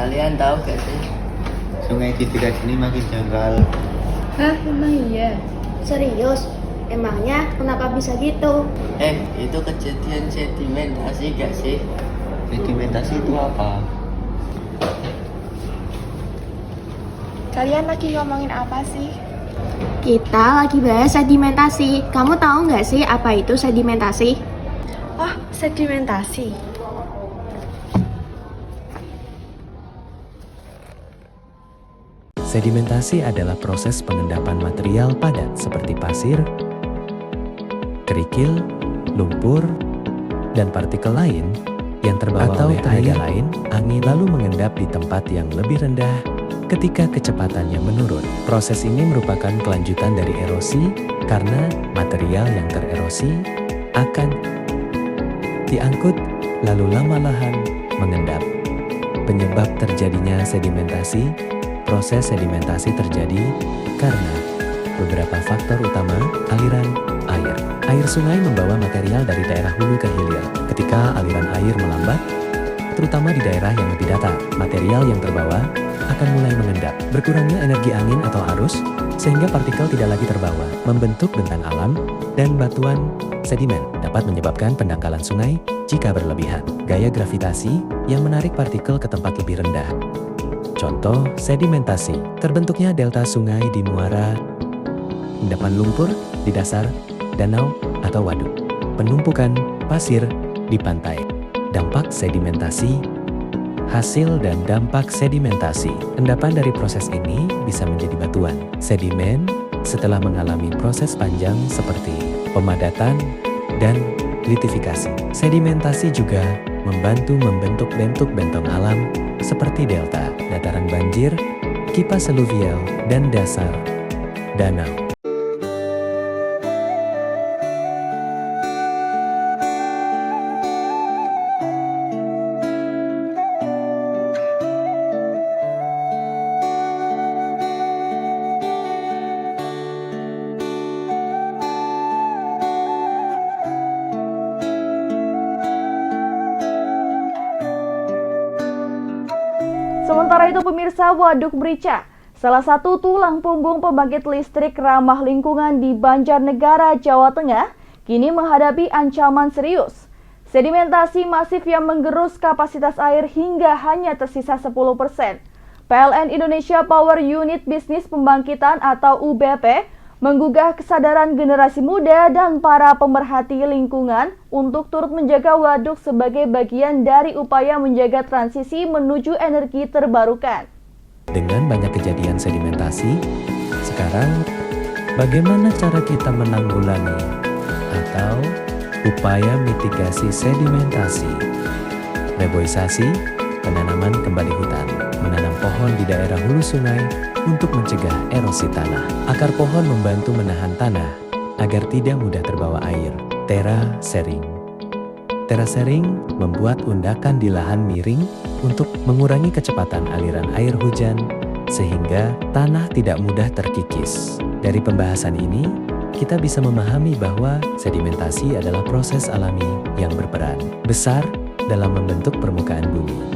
Kalian tahu gak sih? Sungai di dekat sini makin dangkal. Hah, emang iya? Serius? Emangnya kenapa bisa gitu? Itu kejadian sedimentasi gak sih? Sedimentasi itu apa? Kalian lagi ngomongin apa sih? Kita lagi bahas sedimentasi. Kamu tahu nggak sih apa itu sedimentasi? Oh, sedimentasi. Sedimentasi adalah proses pengendapan material padat seperti pasir, kerikil, lumpur, dan partikel lain yang terbawa oleh air, lain, angin, lalu mengendap di tempat yang lebih rendah ketika kecepatannya menurun. Proses ini merupakan kelanjutan dari erosi karena material yang tererosi akan diangkut lalu lama-lahan mengendap. Penyebab terjadinya sedimentasi. Proses sedimentasi terjadi karena beberapa faktor utama. Aliran air. Air sungai membawa material dari daerah hulu ke hilir. Ketika aliran air melambat, terutama di daerah yang lebih datar, material yang terbawa akan mulai mengendap. Berkurangnya energi angin atau arus, sehingga partikel tidak lagi terbawa, membentuk bentang alam, dan batuan sedimen dapat menyebabkan pendangkalan sungai jika berlebihan. Gaya gravitasi yang menarik partikel ke tempat lebih rendah. Contoh sedimentasi, terbentuknya delta sungai di muara, endapan lumpur di dasar danau atau waduk, penumpukan pasir di pantai. Dampak sedimentasi, hasil dan dampak sedimentasi. Endapan dari proses ini bisa menjadi batuan. Sedimen setelah mengalami proses panjang seperti pemadatan dan litifikasi. Sedimentasi juga membantu membentuk bentuk bentong alam seperti delta, dataran banjir, kipas aluvial, dan dasar danau. Sementara itu pemirsa, Waduk Merica, salah satu tulang punggung pembangkit listrik ramah lingkungan di Banjarnegara, Jawa Tengah, kini menghadapi ancaman serius. Sedimentasi masif yang menggerus kapasitas air hingga hanya tersisa 10%. PLN Indonesia Power Unit Bisnis Pembangkitan atau UBP menggugah kesadaran generasi muda dan para pemerhati lingkungan untuk turut menjaga waduk sebagai bagian dari upaya menjaga transisi menuju energi terbarukan. Dengan banyak kejadian sedimentasi, sekarang bagaimana cara kita menanggulangi atau upaya mitigasi sedimentasi? Reboisasi, penanaman kembali hutan, menanam pohon di daerah hulu sungai untuk mencegah erosi tanah. Akar pohon membantu menahan tanah agar tidak mudah terbawa air. Terasering. Terasering membuat undakan di lahan miring untuk mengurangi kecepatan aliran air hujan sehingga tanah tidak mudah terkikis. Dari pembahasan ini, kita bisa memahami bahwa sedimentasi adalah proses alami yang berperan besar dalam membentuk permukaan bumi.